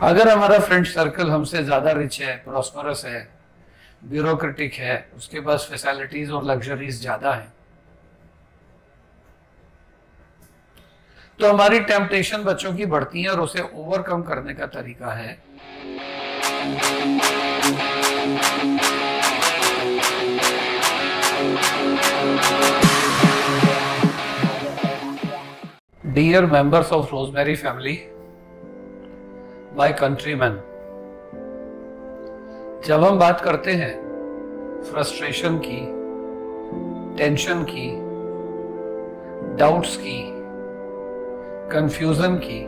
अगर हमारा friend circle हमसे ज्यादा रिच है, प्रॉस्परस है, ब्यूरोक्रेटिक है, उसके पास फैसिलिटीज और लग्जरीज ज्यादा है, तो हमारी टेम्पटेशन बच्चों की बढ़ती है और उसे ओवरकम करने का तरीका है dear members of rosemary family, my countryman, जब हम बात करते हैं फ्रस्ट्रेशन की, टेंशन की, डाउट्स की, कंफ्यूजन की,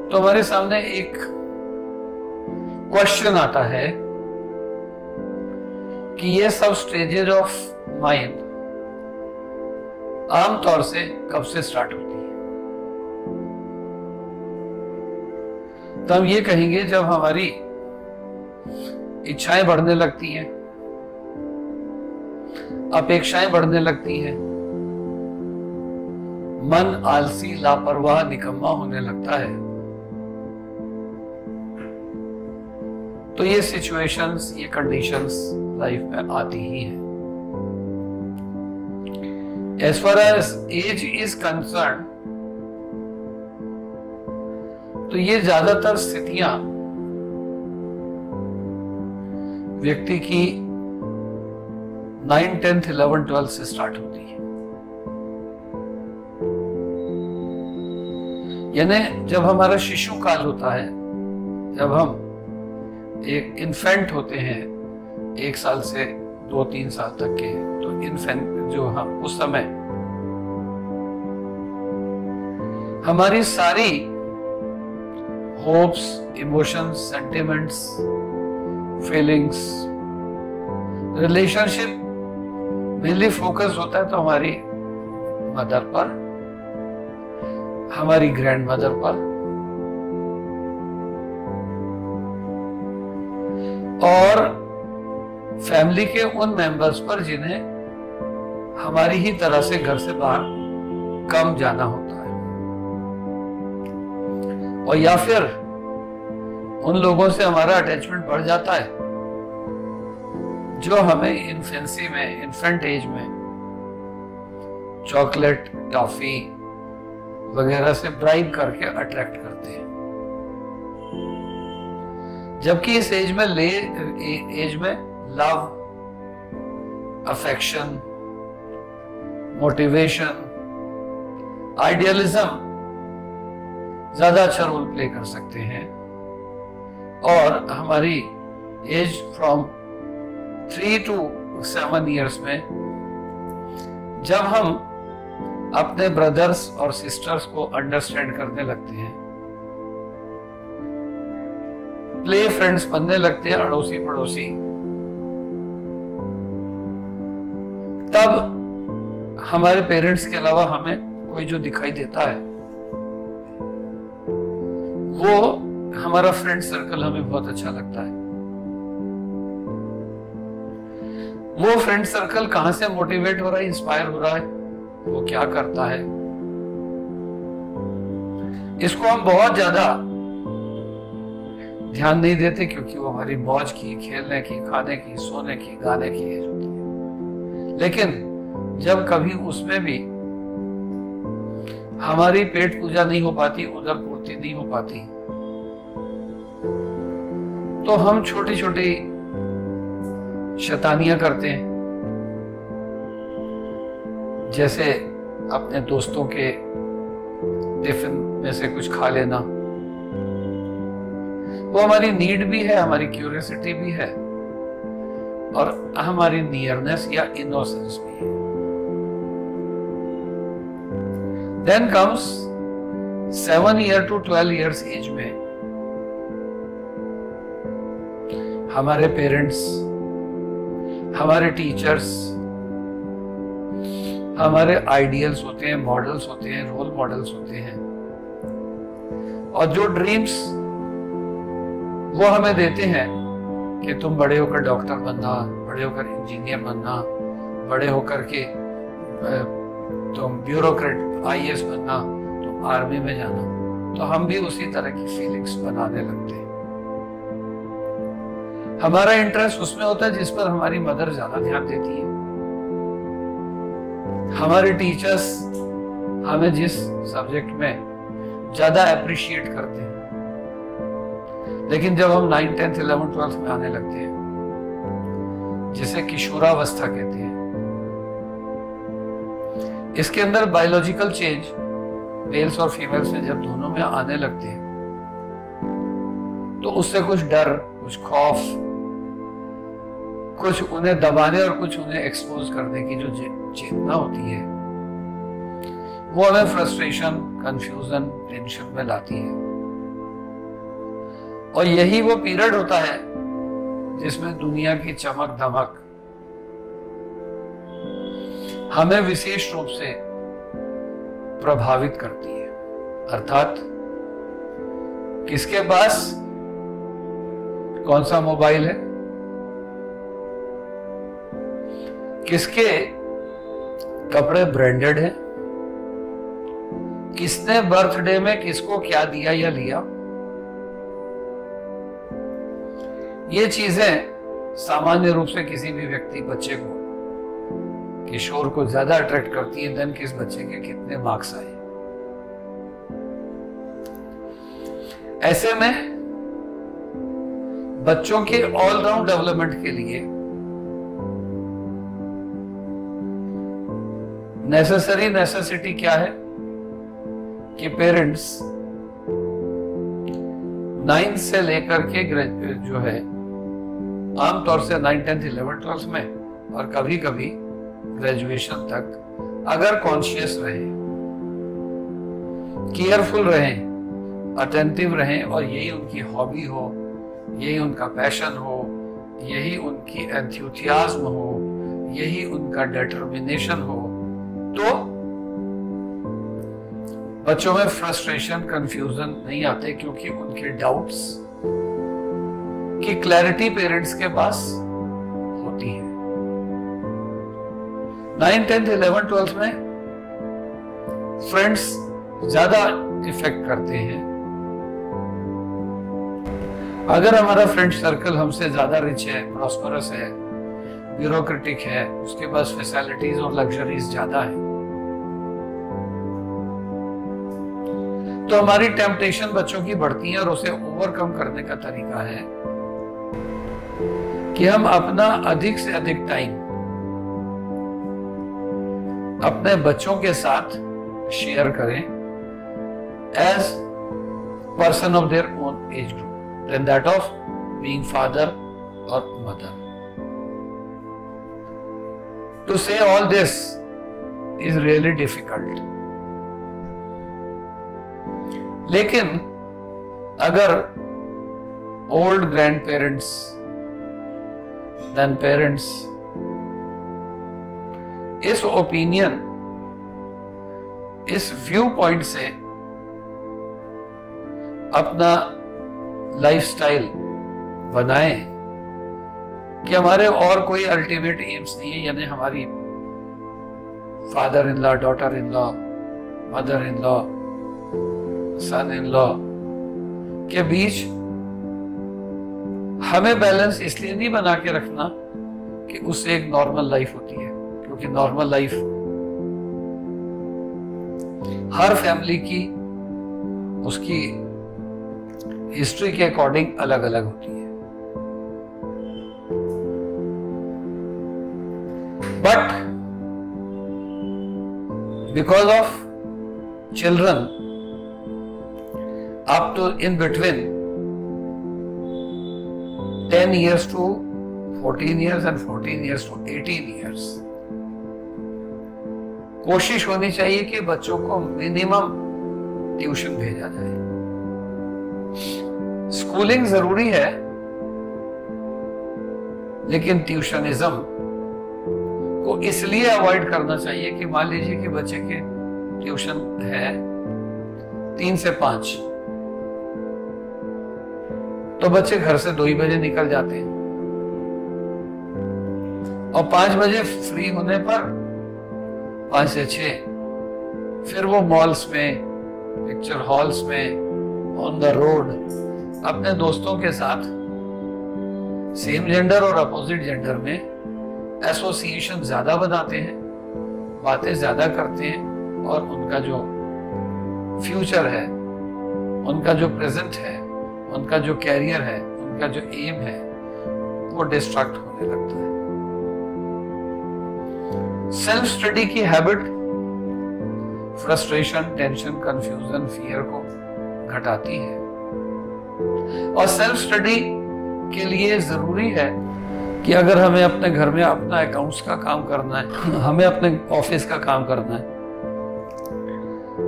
तो हमारे सामने एक क्वेश्चन आता है कि ये सब स्टेजेस ऑफ माइंड आमतौर से कब से स्टार्ट होती है। तो हम ये कहेंगे जब हमारी इच्छाएं बढ़ने लगती हैं, अपेक्षाएं बढ़ने लगती हैं, मन आलसी, लापरवाह, निकम्मा होने लगता है, तो ये सिचुएशंस, ये कंडीशंस लाइफ में आती ही हैं। As far as age is concern, तो ये ज्यादातर स्थितियां व्यक्ति की 9, 10, 11, 12 से स्टार्ट होती है। यानी जब हमारा शिशु काल होता है, जब हम एक इन्फेंट होते हैं 1 साल से 2-3 साल तक के, तो इन्फेंट जो हम उस समय हमारी सारी hopes, emotions, sentiments, feelings, relationship mainly focus होता है तो हमारी मदर पर, हमारी ग्रैंड मदर पर और फैमिली के उन मेंबर्स पर जिन्हें हमारी ही तरह से घर से बाहर कम जाना होता है, और या फिर उन लोगों से हमारा अटैचमेंट बढ़ जाता है जो हमें इन्फेंसी में, इन्फेंट एज में चॉकलेट, टॉफी वगैरह से ब्राइब करके अट्रैक्ट करते हैं। जबकि इस एज में लव, अफेक्शन, मोटिवेशन, आइडियलिज्म ज्यादा अच्छा रोल प्ले कर सकते हैं, और हमारी एज फ्रॉम 3 to 7 years में जब हम अपने ब्रदर्स और सिस्टर्स को अंडरस्टैंड करने लगते हैं, प्ले फ्रेंड्स बनने लगते हैं, अड़ोसी पड़ोसी, तब हमारे पेरेंट्स के अलावा हमें कोई जो दिखाई देता है वो हमारा फ्रेंड सर्कल हमें बहुत अच्छा लगता है। वो फ्रेंड सर्कल कहां से मोटिवेट हो रहा है, इंस्पायर हो रहा है, वो क्या करता है, इसको हम बहुत ज्यादा ध्यान नहीं देते क्योंकि वो हमारी मौज की, खेलने की, खाने की, सोने की, गाने की एज होती है। लेकिन जब कभी उसमें भी हमारी पेट पूजा नहीं हो पाती, उदर पूर्ति नहीं हो पाती, तो हम छोटी छोटी शैतानियां करते हैं, जैसे अपने दोस्तों के टिफिन में से कुछ खा लेना। वो हमारी नीड भी है, हमारी क्यूरियोसिटी भी है, और हमारी नियरनेस या इनोसेंस भी है। Then comes 7 year to 12 years age में हमारे पेरेंट्स, हमारे टीचर्स, हमारे आइडियल्स होते हैं, मॉडल्स होते हैं, रोल मॉडल्स होते हैं, और जो ड्रीम्स वो हमें देते हैं कि तुम बड़े होकर डॉक्टर बनना, बड़े होकर इंजीनियर बनना, बड़े होकर के तुम ब्यूरोक्रेट, IAS बनना, तुम आर्मी में जाना। तो हम भी उसी तरह की फीलिंग्स बनाने लगते हैं। हमारा इंटरेस्ट उसमें होता है जिस पर हमारी मदर ज्यादा ध्यान देती है। हमारे टीचर्स हमें जिस सब्जेक्ट में ज्यादा अप्रिशिएट करते हैं। लेकिन जब हम 9th 10th 11th 12th में आने लगते हैं, जिसे किशोरावस्था कहते हैं, इसके अंदर बायोलॉजिकल चेंज मेल्स और फीमेल्स में जब दोनों में आने लगते हैं, तो उससे कुछ डर, कुछ खौफ, कुछ उन्हें दबाने और कुछ उन्हें एक्सपोज करने की जो चेतना होती है, वो हमें फ्रस्ट्रेशन, कंफ्यूजन, टेंशन में लाती है। और यही वो पीरियड होता है जिसमें दुनिया की चमक दमक हमें विशेष रूप से प्रभावित करती है। अर्थात किसके पास कौन सा मोबाइल है, किसके कपड़े ब्रांडेड हैं, किसने बर्थडे में किसको क्या दिया या लिया, ये चीजें सामान्य रूप से किसी भी व्यक्ति, बच्चे को, किशोर को ज्यादा अट्रैक्ट करती है देन किस बच्चे के कितने मार्क्स आए। ऐसे में बच्चों के ऑलराउंड डेवलपमेंट के लिए नेसेसिटी क्या है कि पेरेंट्स 9th से लेकर के जो है आमतौर से 9th 10th 11th 12th में और कभी कभी ग्रेजुएशन तक अगर कॉन्शियस रहे, केयरफुल रहें, अटेंटिव रहें और यही उनकी हॉबी हो, यही उनका पैशन हो, यही उनकी एंथुसियाज्म हो, यही उनका डिटर्मिनेशन हो, तो बच्चों में फ्रस्ट्रेशन, कंफ्यूजन नहीं आते, क्योंकि उनके डाउट्स की क्लैरिटी पेरेंट्स के पास होती है। 9th 10th 11th 12th में फ्रेंड्स ज्यादा इफेक्ट करते हैं। अगर हमारा फ्रेंड सर्कल हमसे ज्यादा रिच है, प्रॉस्परस है, ब्यूरोक्रेटिक है, उसके पास फैसिलिटीज और लग्जरीज ज्यादा है, तो हमारी टेम्पटेशन बच्चों की बढ़ती है और उसे ओवरकम करने का तरीका है कि हम अपना अधिक से अधिक टाइम अपने बच्चों के साथ शेयर करें as person of their own age group then that of being father और mother. To say all this is really difficult. लेकिन अगर old grand parents then parents इस ओपिनियन, इस व्यू पॉइंट से अपना लाइफस्टाइल बनाएं कि हमारे और कोई अल्टीमेट एम्स नहीं है, यानी हमारी father in law, daughter in law, mother in law, son in law के बीच हमें बैलेंस इसलिए नहीं बना के रखना कि उससे एक नॉर्मल लाइफ होती है, क्योंकि नॉर्मल लाइफ हर फैमिली की उसकी हिस्ट्री के अकॉर्डिंग अलग अलग होती है। But because of children up to in between 10 years to 14 years and 14 years to 18 years कोशिश होनी चाहिए कि बच्चों को मिनिमम ट्यूशन भेजा जाए। स्कूलिंग जरूरी है, लेकिन ट्यूशनिज्म को इसलिए अवॉइड करना चाहिए कि मान लीजिए कि बच्चे के ट्यूशन है 3 से 5, तो बच्चे घर से 2 ही बजे निकल जाते हैं और 5 बजे फ्री होने पर 5 से 6 फिर वो मॉल्स में, पिक्चर हॉल्स में, ऑन द रोड अपने दोस्तों के साथ सेम जेंडर और अपोजिट जेंडर में एसोसिएशन ज्यादा बनाते हैं, बातें ज्यादा करते हैं और उनका जो फ्यूचर है, उनका जो प्रेजेंट है, उनका जो कैरियर है, उनका जो एम है, वो डिस्ट्रैक्ट होने लगता है। सेल्फ स्टडी की habit frustration, tension, confusion, fear को घटाती है और सेल्फ स्टडी के लिए जरूरी है कि अगर हमें अपने घर में अपना अकाउंट्स का काम करना है, हमें अपने ऑफिस का काम करना है,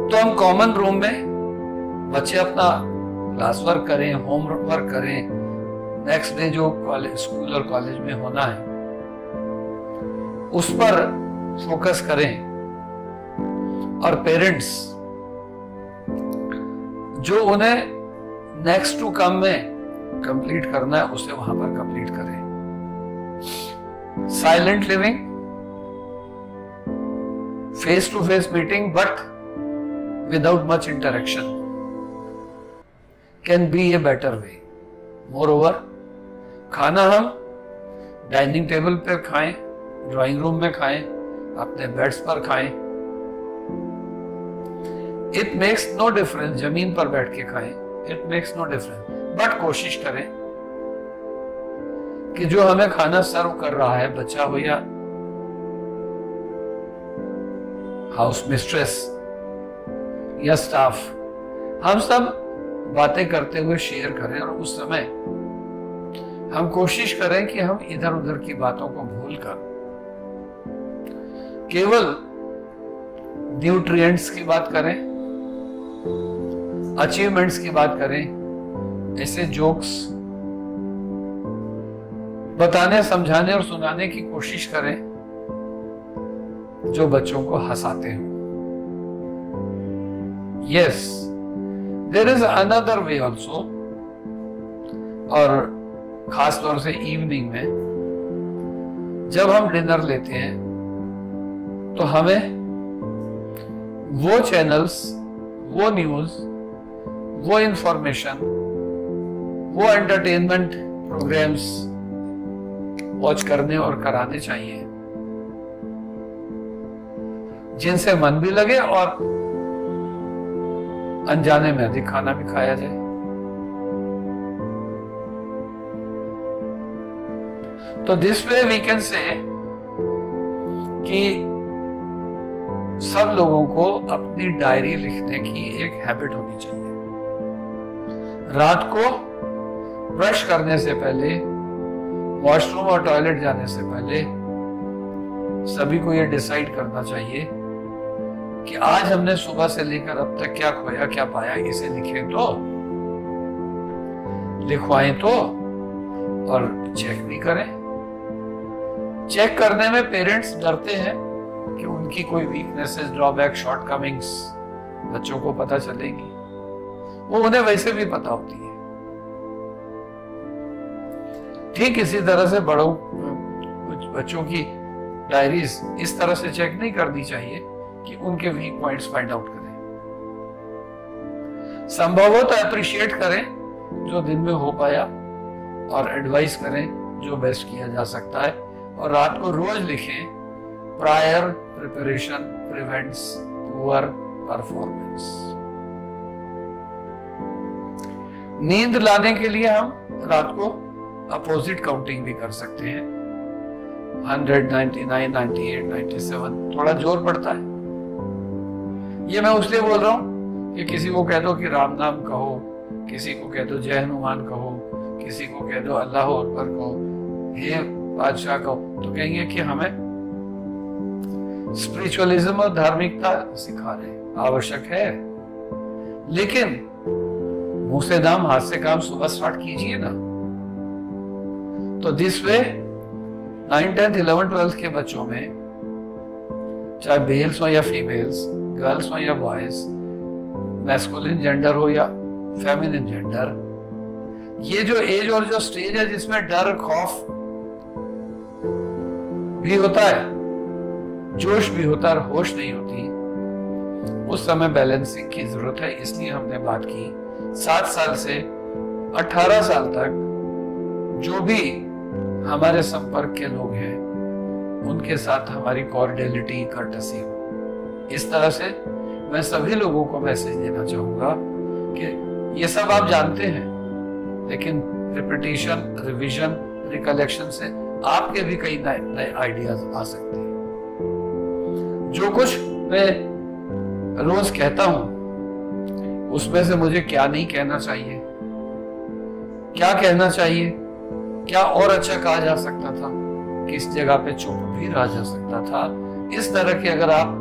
तो हम कॉमन रूम में बच्चे अपना क्लास वर्क करें, होमवर्क करें, नेक्स्ट डे जो कॉलेज, स्कूल और कॉलेज में होना है उस पर फोकस करें और पेरेंट्स जो उन्हें नेक्स्ट टू कम में कंप्लीट करना है उसे वहां पर कंप्लीट करें। Silent living, face to face meeting but without much interaction can be a better way. Moreover, खाना हम डाइनिंग टेबल पर खाएं, ड्राइंग रूम में खाएं, अपने बेड्स पर खाएं। इट मेक्स नो डिफरेंस, जमीन पर बैठ के खाएं, it makes no difference, but कोशिश करें कि जो हमें खाना सर्व कर रहा है, बच्चा हो या हाउस मिस्ट्रेस या स्टाफ, हम सब बातें करते हुए शेयर करें और उस समय हम कोशिश करें कि हम इधर उधर की बातों को भूलकर केवल न्यूट्रिएंट्स की बात करें, अचीवमेंट्स की बात करें, ऐसे जोक्स बताने, समझाने और सुनाने की कोशिश करें जो बच्चों को हंसाते हैं। Yes, there is another way also, और खास तौर से इवनिंग में जब हम डिनर लेते हैं तो हमें वो चैनल्स, वो न्यूज, वो इंफॉर्मेशन, वो एंटरटेनमेंट प्रोग्राम्स वॉच करने और कराने चाहिए जिनसे मन भी लगे और अनजाने में अधिक खाना भी खाया जाए। तो this way we can say कि सब लोगों को अपनी डायरी लिखने की एक हैबिट होनी चाहिए। रात को ब्रश करने से पहले, वॉशरूम और टॉयलेट जाने से पहले सभी को यह डिसाइड करना चाहिए कि आज हमने सुबह से लेकर अब तक क्या खोया, क्या पाया, इसे लिखें तो, लिखवाएं तो और चेक भी करें। चेक करने में पेरेंट्स डरते हैं कि उनकी कोई वीकनेसेस, ड्रॉबैक, शॉर्टकमिंग्स बच्चों को पता चलेंगी। वो उन्हें वैसे भी पता होती है। ठीक इसी तरह से बड़ों, कुछ बच्चों की डायरीज इस तरह से चेक नहीं करनी चाहिए कि उनके वीक पॉइंट्स फाइंड आउट करें। संभव हो तो अप्रिशिएट करें जो दिन में हो पाया और एडवाइस करें जो बेस्ट किया जा सकता है, और रात को रोज लिखें, prior preparation prevents poor performance. नींद लाने के लिए हम रात को अपोजिट काउंटिंग भी कर सकते हैं, 100, 99, 98, 97, थोड़ा जोर पड़ता है। ये मैं उसलिए बोल रहा हूं कि किसी को कह दो कि राम नाम कहो, किसी को कह दो जय हनुमान कहो, किसी को कह दो अल्लाह अकबर कहो, हे बादशाह कहो, तो कहेंगे कि हमें स्पिरिचुअलिज्म और धार्मिकता सिखा रहे। आवश्यक है, लेकिन मुंह से दाम हाथ से काम सुबह स्टार्ट कीजिए ना। तो दिस वे 9, 10, 11, 12 के बच्चों में, चाहे मेल्स हो या फीमेल्स, गर्ल्स हो या बॉयज, मैस्कुलिन जेंडर हो या फेमिनिन जेंडर, ये जो एज और जो स्टेज है जिसमें डर, खौफ भी होता है, जोश भी होता है और होश नहीं होती, उस समय बैलेंसिंग की जरूरत है। इसलिए हमने बात की 7 साल से 18 साल तक जो भी हमारे संपर्क के लोग हैं उनके साथ हमारी कॉर्डियलिटी, कर्टसी हो। इस तरह से मैं सभी लोगों को मैसेज देना चाहूंगा कि ये सब आप जानते हैं, लेकिन रिपीटिशन, रिवीजन, रिकलेक्शन से आपके भी कई नए आइडियाज आ सकते हैं। जो कुछ मैं रोज कहता हूं उसमें से मुझे क्या नहीं कहना चाहिए, क्या कहना चाहिए, क्या और अच्छा कहा जा सकता था, किस जगह पे चुप भी रहा जा सकता था, इस तरह के अगर आप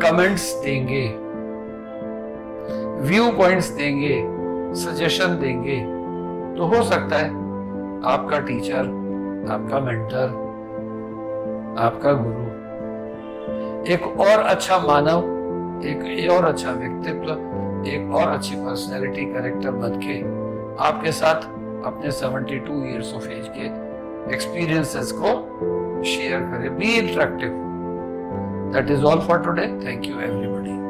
कमेंट्स देंगे, व्यू पॉइंट्स देंगे, सजेशन देंगे, तो हो सकता है आपका टीचर, आपका मेंटर, आपका गुरु एक और अच्छा मानव, एक और अच्छा व्यक्तित्व, एक और अच्छी पर्सनैलिटी, कैरेक्टर बन के आपके साथ अपने 72 ईयर्स ऑफ एज के एक्सपीरियंसेस को शेयर करें। Be interactive. That is all for today. Thank you everybody.